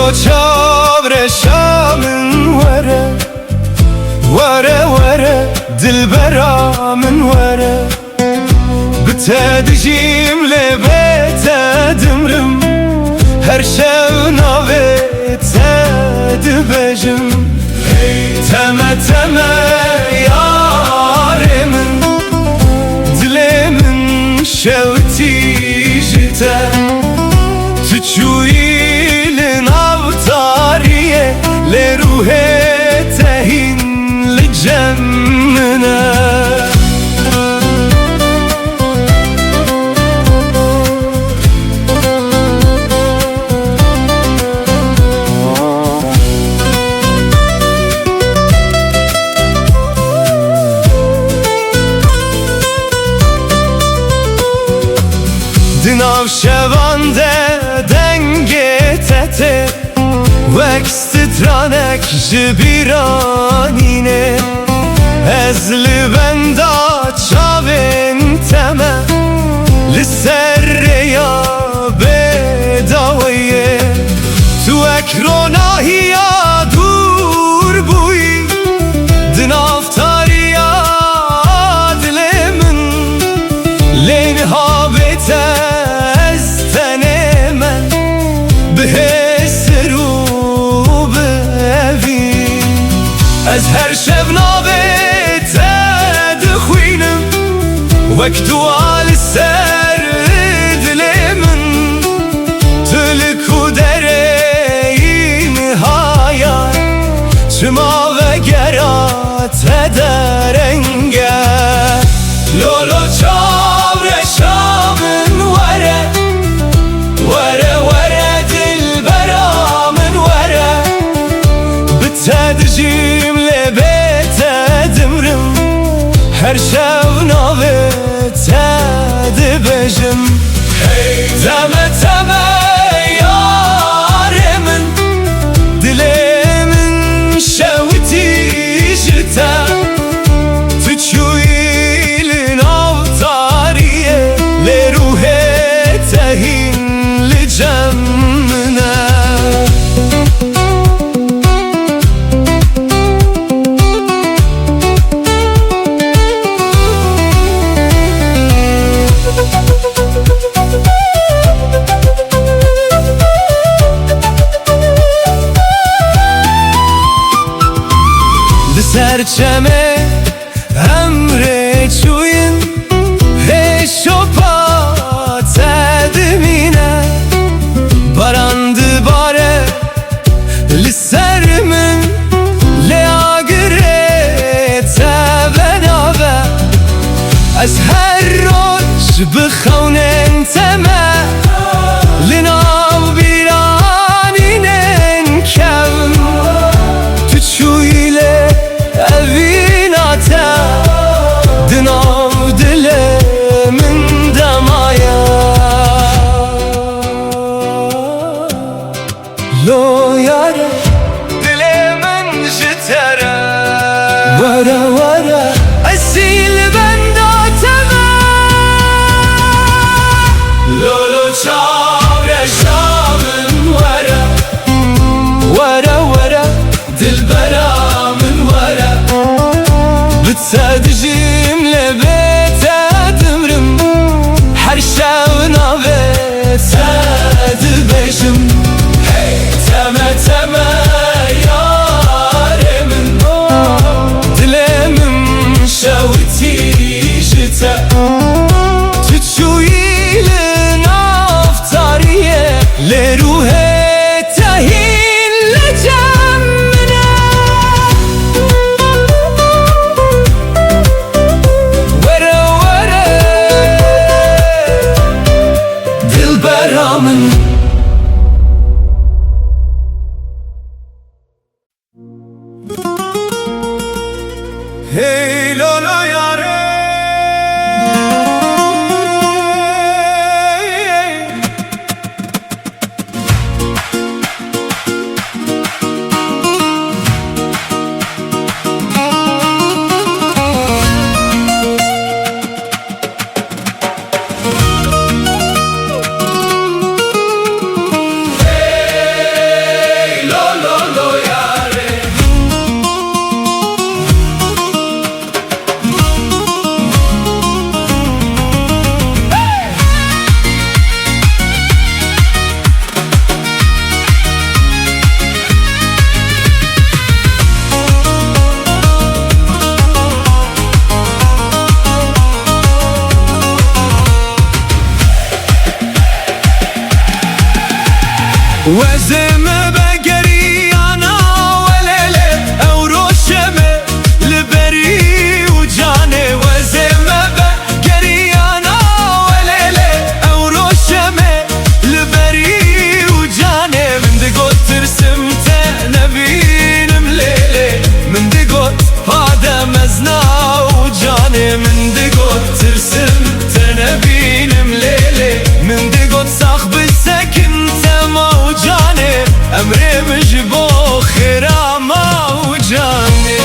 لولو چاورشا من وره وره وره دلبرا من وره بتدجیم لبیت دمرم هر شو ناویت دبجم تمه تمه یار من دل من شوتی جته تچوی لناوتاریه لروح تهین لجمنه دناو شوانده دنگه تته وکسترانک جبیرانینه از لبندا چاوین تمه لسر یا بداویه تو اکروناهی یا دور بوی دنافتاریا دل من لینها بیته از هر شب نابت دخوینم وقتو آل سر دل من تلکو درین هایا چما و گرات درنگه لولو چاورشا من وره وره وره دلبرا من وره بتدجیم هر شو ناویت دبجم تمه تمه یار من دل من شوتی جته تچوی لناوتاریه لروح تهین لجمنه سرچمه امره چوین هشو پات دمینه باراند باره لسر من لیاگره تبناوه از هر روش بخونن تمه لناو بیرانینن کم تو چویله اویناتا دناو دل من دمایا لو یاره دل من جتره وره وره اصیل بنداتمه لولو چاورشا من وره وره وره دلبرا بتدجیم لبیت دمرم هر شو ناویت دبجم تمه تمه یار من دل من شوتی جته تچوی لنافتاریه لروح تهین لجمنه من هی لولو یاره وزم بقريانا وليلة او روشمة لبري وجاني وزم بقريانا وليلة او روشمة لبري وجاني من دقوت ترسمت نبين مليلة من دقوت هذا مزنا وجاني من دقوت ترسمت نبين مليلة من دقوت صاحب السكن موجاني أمري مجبو خيرا موجاني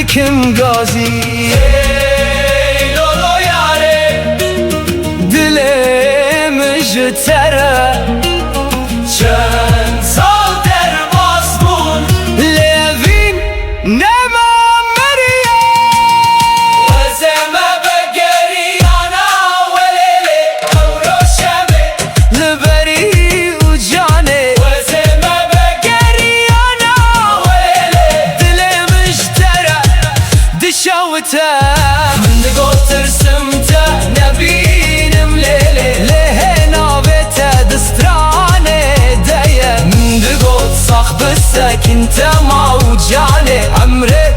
Kim gazi ey lolo yare Dilem jtere Çen sal der basbun Levin nema meriye Vazeme begeriyana Velele avroşeme Liberi ucane Vazeme begeriyana Velele Dilem jtere Dişavte من قلت رسمت نبينم ليلي لهنا بيته دستراني دايه من قلت صاحب السكن موجاني عمري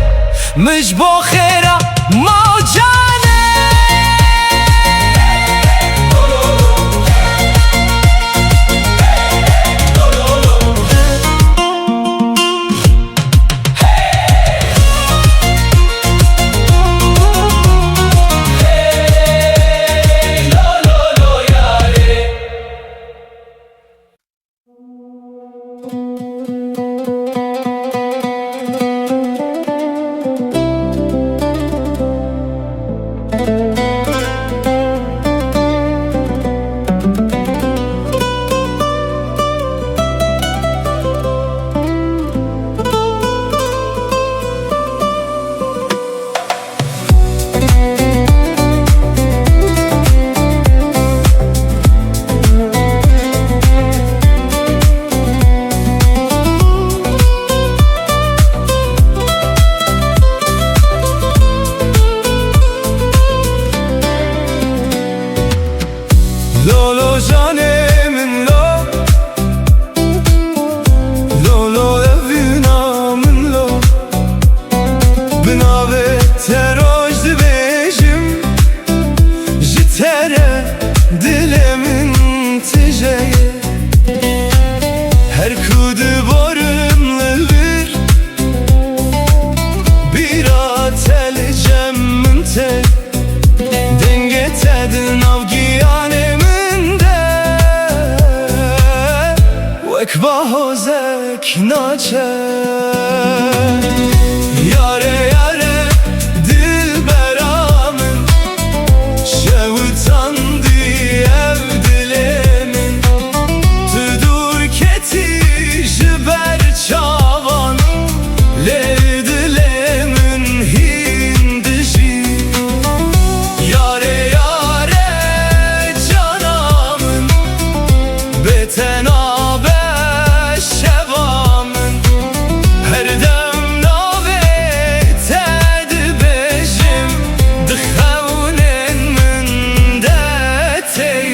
مش بخيره موجاني دناو گیانه منده وک با حوزک ناچه یاره یاره دل برامن شوتاندی ev dilimin Tu dur keti jiber çavan le dilimin hindiji yare yare canamın betenabe şevamın her dem navet edbejim dıxevnen min detey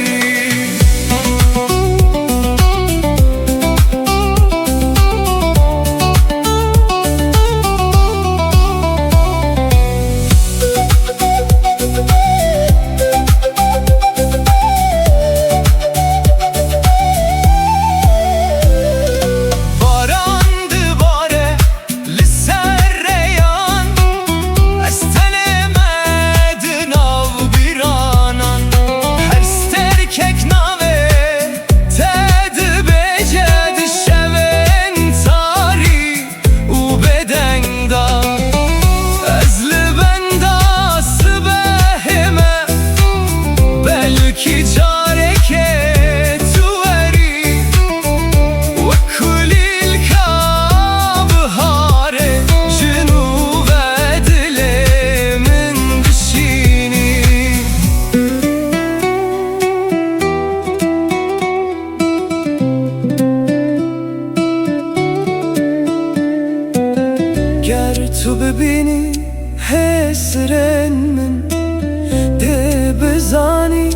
Barandı bare li serreyan estelemedin av biranan her sterkek nave ted beced şeven tari u bedenda ezli benda sbehime belki careke tuveri وكل الكعب هاره جنوب دل من بشینی گر تو ببینی حسرن من ده بزانی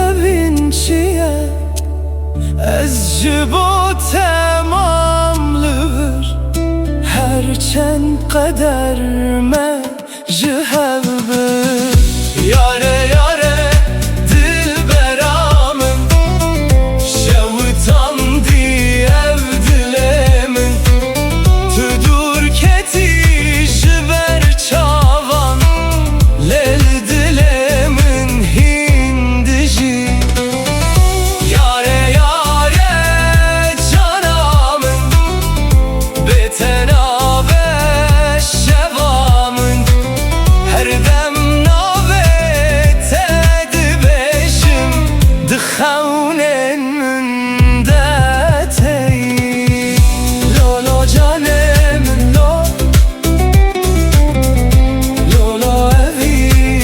evin چیه از جبو tamamlıdır Herçend kader me jihevbir Yare yare dil beramın Şevtandi ev dilemin Tüdur keti jiber çavan Lel dilemin hindiji Yare yare canamın betenabe şevamın her dem navet edbejim dıxevnen min detey Lolo canemin lo Lolo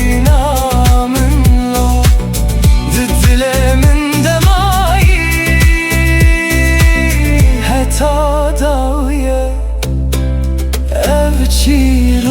evinamın lo Dilemin demayi heta dawiye ev çirok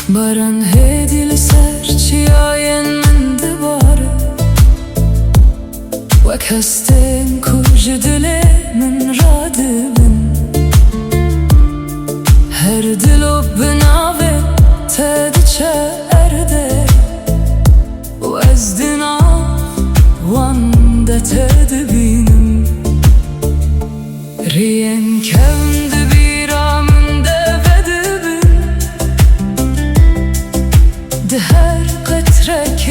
Baran hedil serçiyayen min dibare Wek hestin kuj dile min radibin Her dilo binave tediçe erde Wezdina wanda tedbinim Riyen kevndi biramın devedibin Her قطرك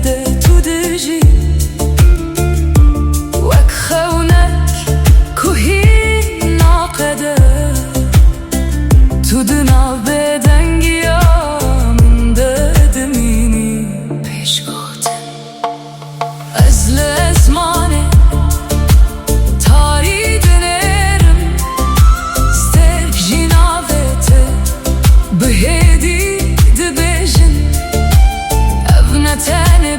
ده تو دجی وک خونک کوهی ناقده تو دنا بدنگی من ددمینی پیش گوتن از لزمانه تاری دنرم ستک جناوته بهدی دبجن تاني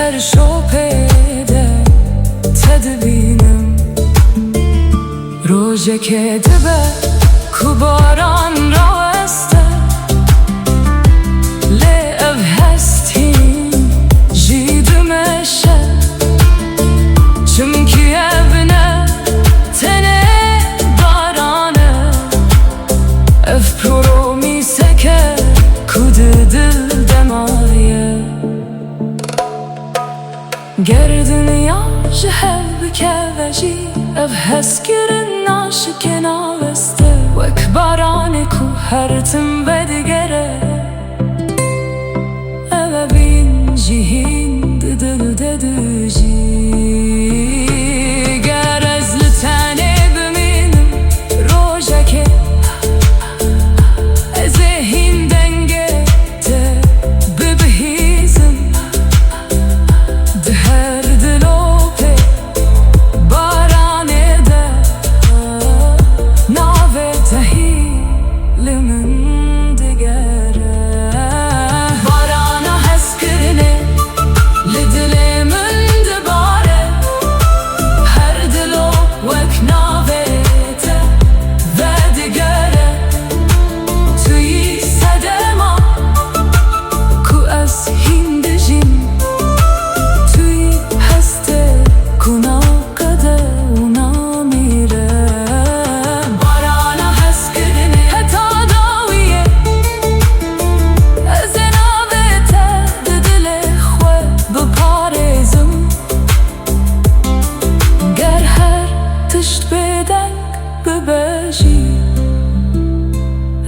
سر شوپیده تدبینم روژه که دبه کو باران را استه لی او هستیم جیدمشه چمکی evne tene barane ev promise ke kudu dil demaye ger dünya jihev bikevejî ev heskirin naşike naveste wek barane ku her tim vedigere ev bin jihin didil dedujî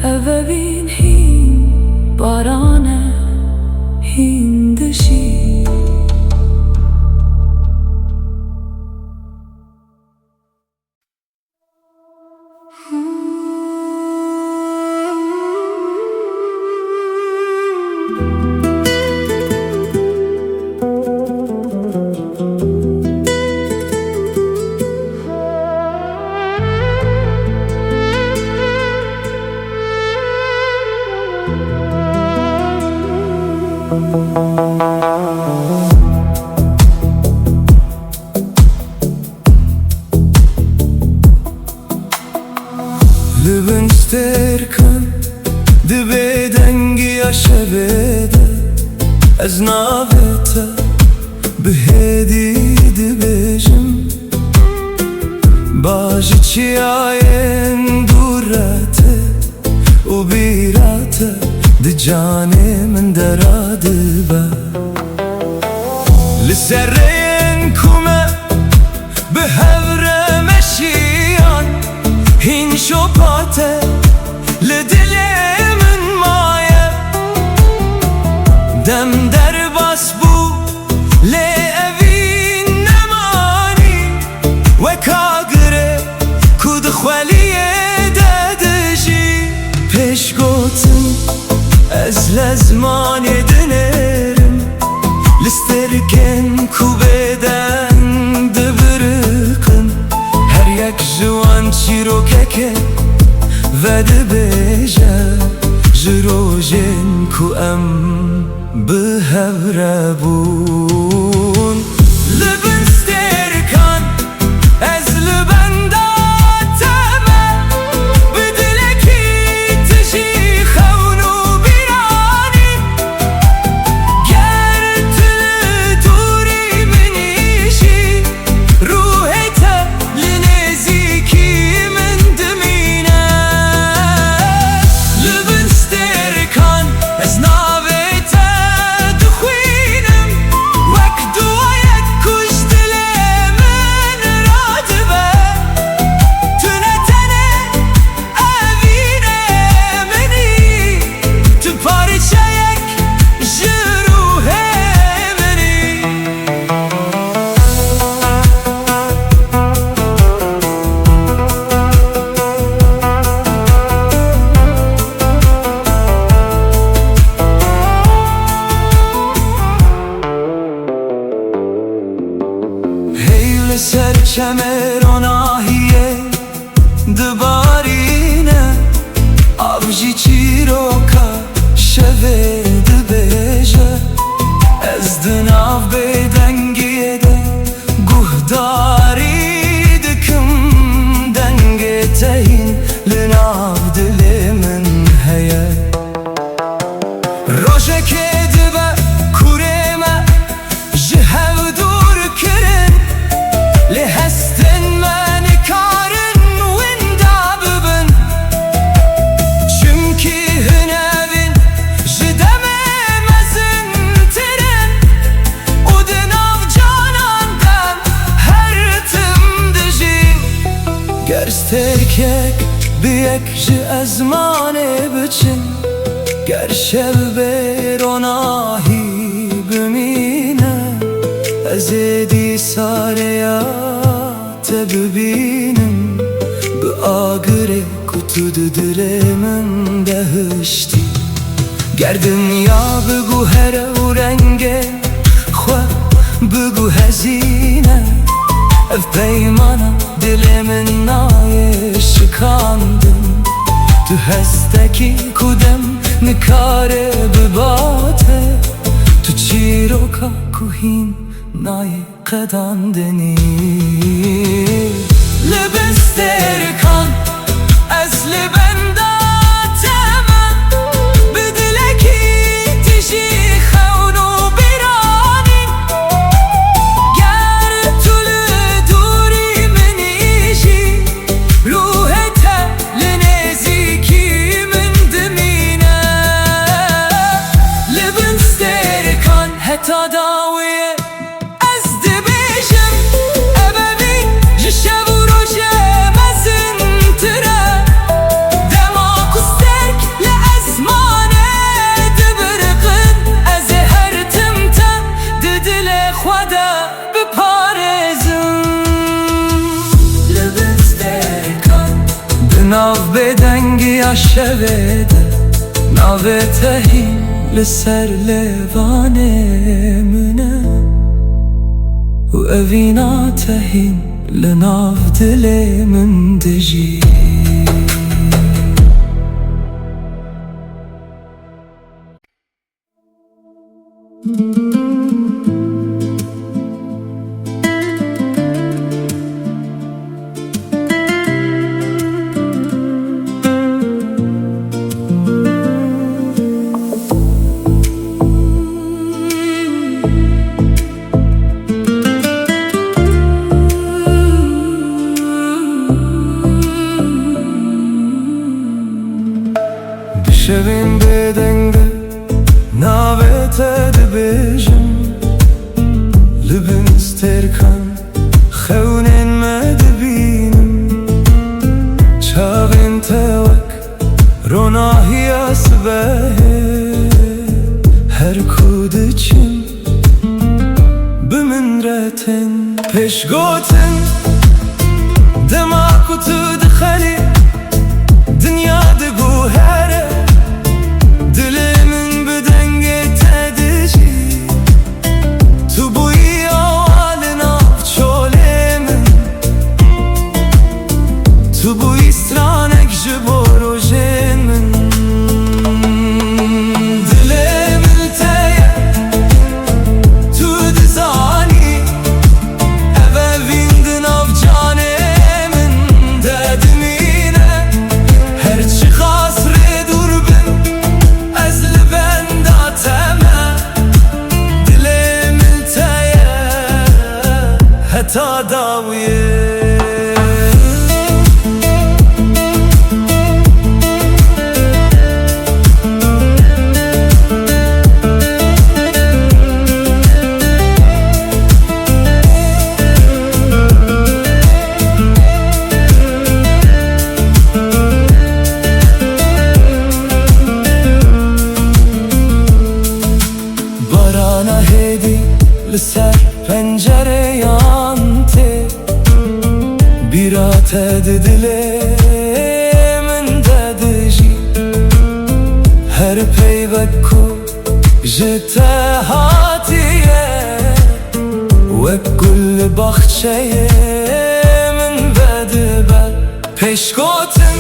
Evevin hin barane hindişi Lübün sterkan dibe dengi yaşevede ez navete bihedi dibejim baji çiyayen durate u birate di cane min deradibe li serreyen kume bihevre meşiyan hin şopate li dilimin maye dem derbas bu li evin nemani ve kagre kud xweliye dediji peş gotin ez lezmane dinerim listerken kubeden dibirikın her yek jiwan çîrokeke ve dibêje ji rojên ku em bi hev re bûn li bin sterkan ez li benda teme bi dilekî tijî xewn û bîranî ger tu li dûrî min îşî ruhê te li nêzîkî min dimîne li bin sterkan ez navê te dixwînim wek duayek ku ji dilê min radibe tu ne tenê evînê minî tu parçeyek ji ruhê minî hey li ser çemeronahiye dibarîne av jî çîroka şevê dibêje ez di nav bêde یک بیک جی ازمانه بچن گر شب بروناهی بمینه از دی ساریات ببینم به آگره کتو دل من دهشتی گر دنیا بگو هر و رنگه خواه بگو هزینه اف پیمانا دل من نای شکاندم تو هستکی کدم نکاره بباته تو چیروکا کوهین نای قداندنی لبستر کن از لبنداتم بدلکی تجی خونو بیرانی گر طول دوری منیجی روحت لنزیکی من دمینه لبستر کن حتی داویه ناو بدنگی شویده ناو تهی لسر لیوانه منه و اوینا تهین لناو دل من دجی شوین بدنگه ناویت دبیجم لبن استرکن خونین مدبینم چاوین توک روناهی اسبه هر کودچم بمن رتن پیش گوتن دماغ تو دخلی دنیا دگو هره دلمن بدنگه تدجی تو بوی آوالنا چولمن تو بوی سرانک جبارو جنمن دلمن تیه تو دزانی اوه ویندن آف جانه من ددمینه هرچی خاص ردور بن از لبنداتم دلمن تیه حتی داویه barana hedi لسر پنجره یانته بیرات دل من ددجی هر پیوکو جته هاتیه و کل باخچه من بدبر پیش گوتن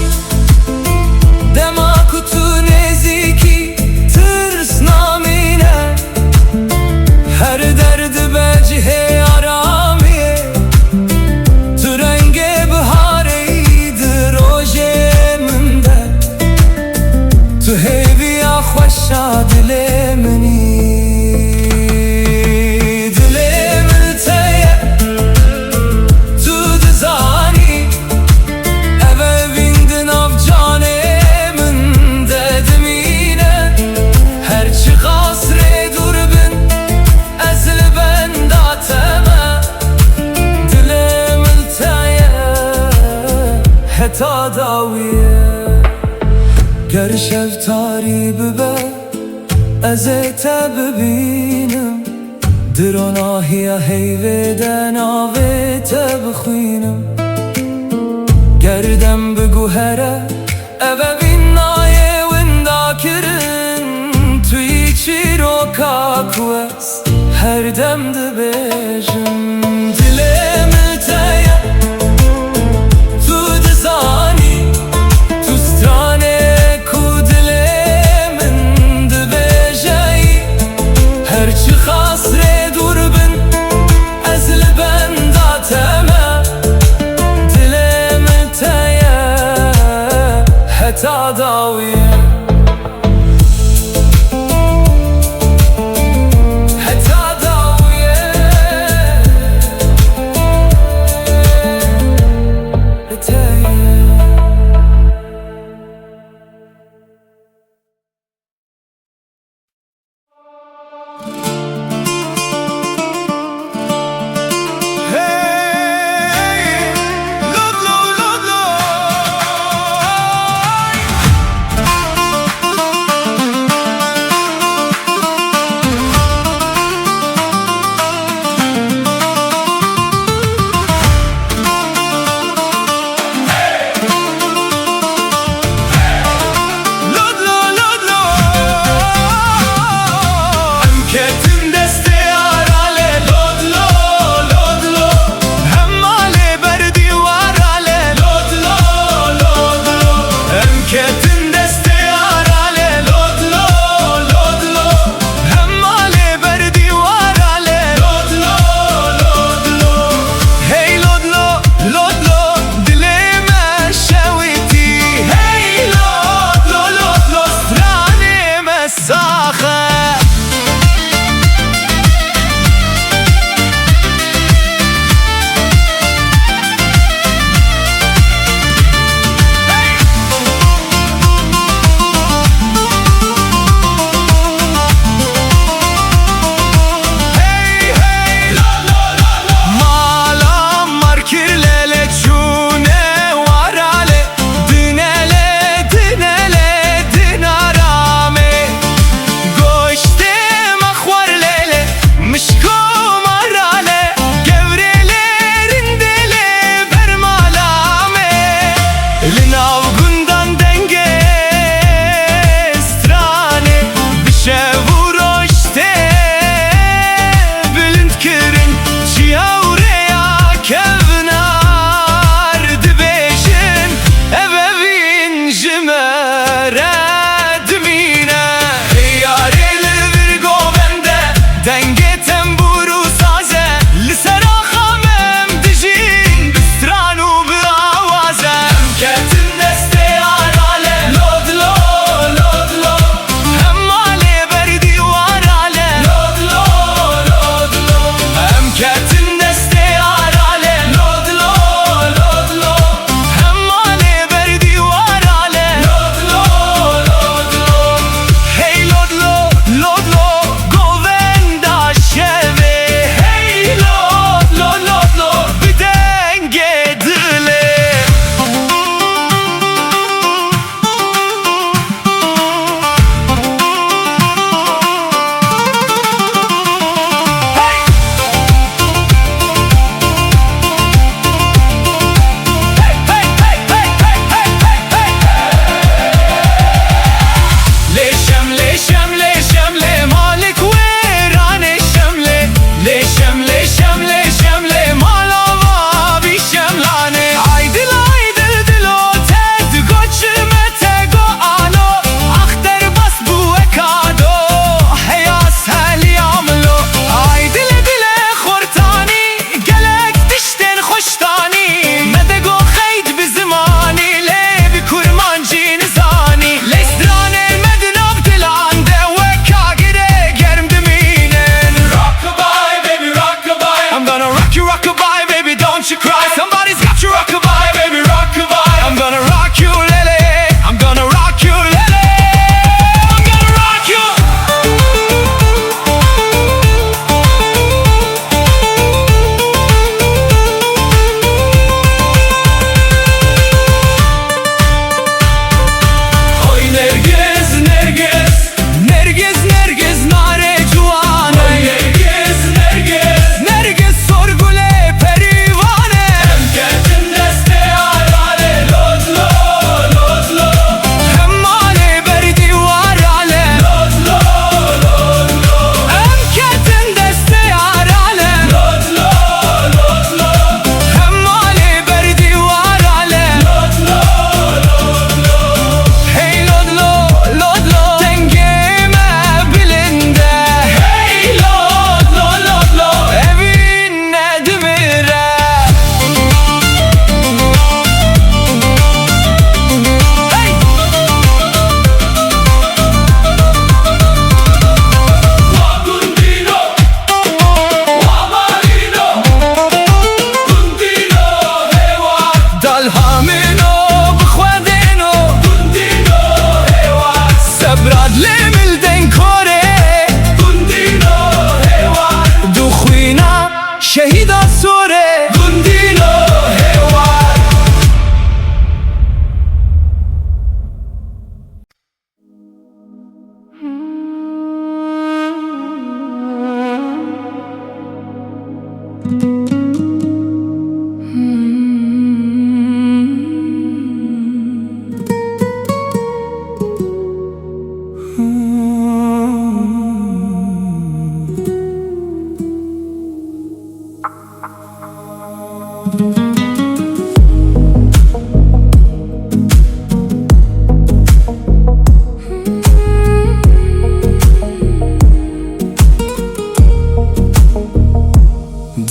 دماغ تو نزیکی ترس نامینه هر درد بجه آرامیه تو رنگ بهاره دروژه منده تو هیوی خوشا دل منی دل من تیه تو دزانی اوه وین هتا داویه گر شفتاری ببه ازت ببینم دراناهی هیوه ناویت بخوینم گردم بگو هره اوه بینای وندا کرن توی چی رو کاکوست هر دم ده بیشم دلم تایه تو دزانی تو سترانه کو دلم ده بیشایی هر چی خاصره دور بن از لبن داتمه دلم تایه حتا داویه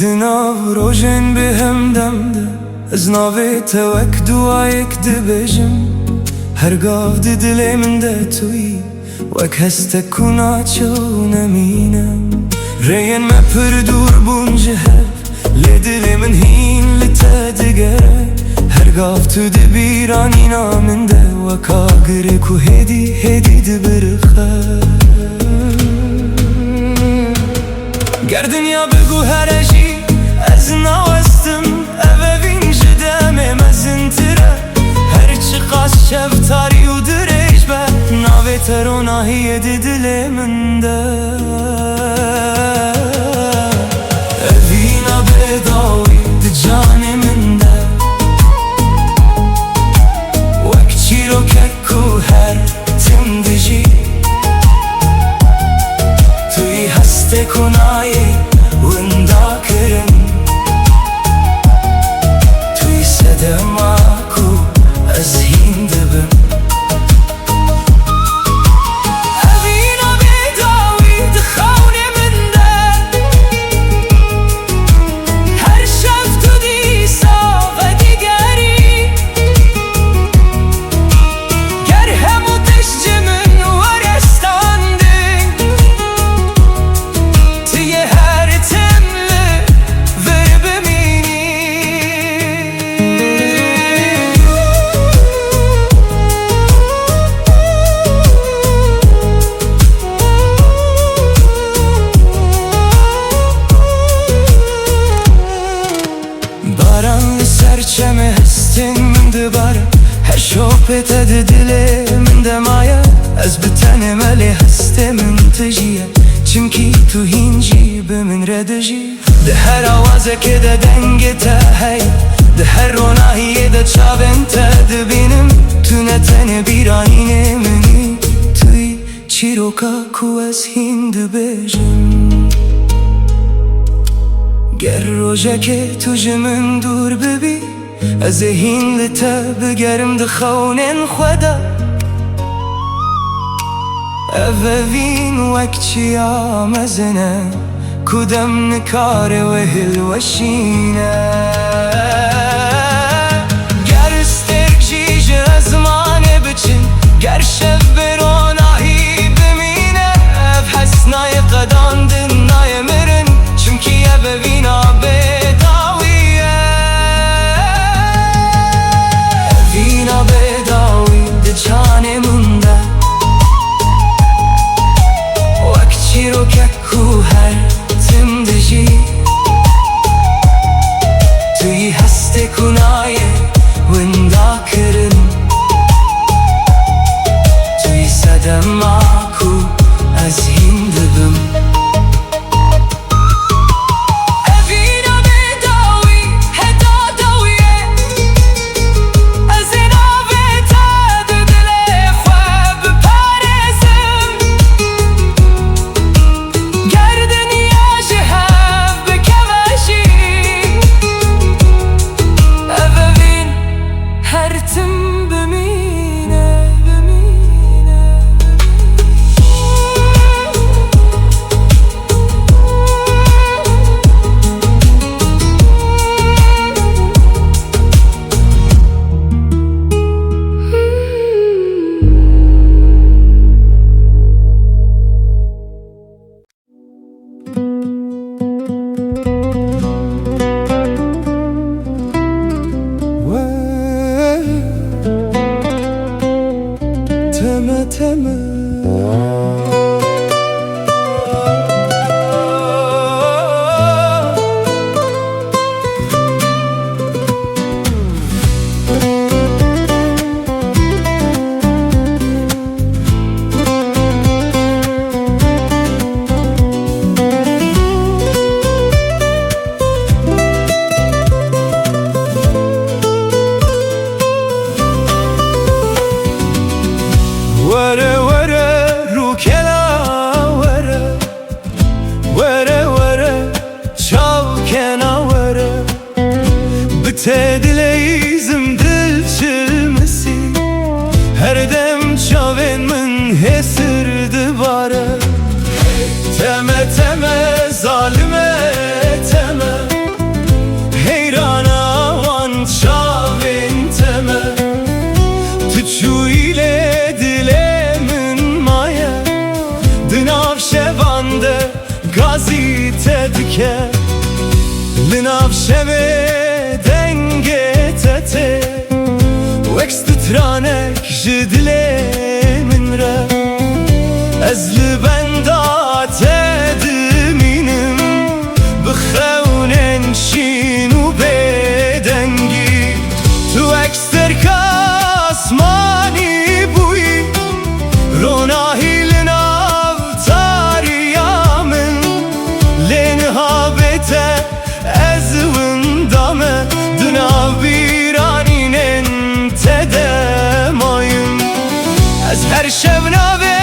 دناو روژن به هم دمده از ناوی توک دوایک دبیجم هرگاه دی دلی من ده توی وک هسته کنا چو نمینم رین ما پر دور بونجه لی دلی من هین لتا دگره هرگاه تو دی بیرانی نامن ده وک آگره کو هدی دی برخه گر دنیا بگو هرجی از ناوستم اوه وینج دمم از انتره هرچی قاس شفتاری و دریج به ناوی تروناهی دل من ده اوینا بداوی ده جان من ده وک چیرو ککو هر تم دجی توی هسته کنایی وندا کرن توی صدماکو از هین دبم اوینا بیداوی دخونه من ده هر شب تو دیسا و دیگری گر همو تشجمن ورستاندی توی هر تمله ور ببینی باران سرچمه هستین من دباره هر شوپت ده دل من دمایه از بتن ملی هسته من تجیه چمکی تو هینجی به من ردجی ده هر آوازه که ده دنگ تا هی ده هر روناهی ده چابن تا دبینم تو نتن بیرانین منی توی چیروکا کو از هین دبیجم گر روژه که تو جمن دور ببی از هین لتا بگرم دخونن خدا اوه وین وک چیا مزنه کدام نکار وهل وشینه گر استرک جیج ازمانه بچن گر شب بروناهی بمینه اف حسنای قدان دنای مرن چمکی اوه وینا بداویه وینا بداوی ده جان منده چیرو ککو هر تم دجی dileyizim dil çilmesi her dem çaven min hesirdi bare teme teme zalime teme heyrana van çaven teme tuçu ile dilemin maya dınav şevande gazite dike linav şeve denge tete wekst tranek jidile min re ezli benda tedminim bkhawnen şinu bedengi tu ekster kasmani buyi ronahi linav tariyamin lenhabete ezvin dame dınav biraninen tedemayım ez her şevna ve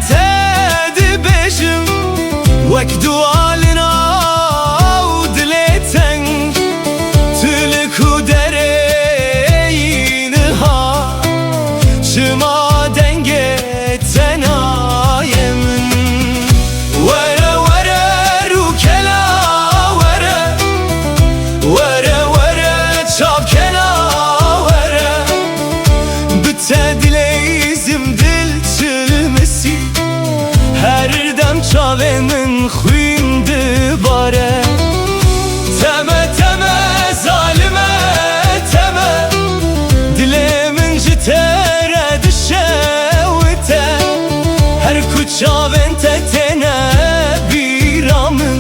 tedi beşim vek dualina udleten tülku dereyini ha şıma denge tenayemin vere vere rukela vere vere vere çapkena vere bütte dileyizim dil çilmesi her dem çavemin xuyndi bare teme teme zalime teme dilemin jitere düşevte her kuçaven tetene biramın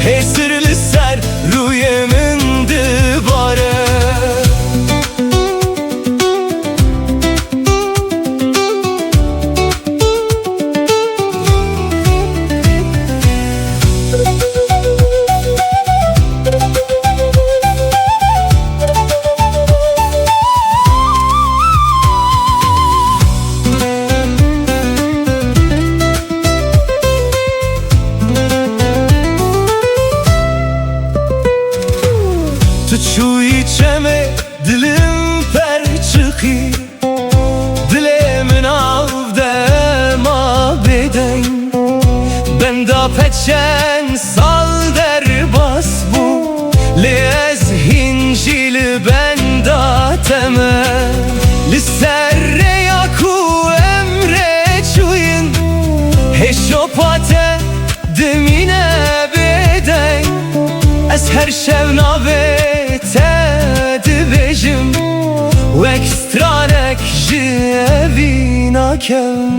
hesirli ser ruyemin dibare tu içeme dilim per çıkı dilemin avde ma beden benda peçen sal der bas bu lez hincili benda teme lisserre yaku emre çuyun heşopate demine beden ez her şevna ve tedi bejim wek stranek jevina kem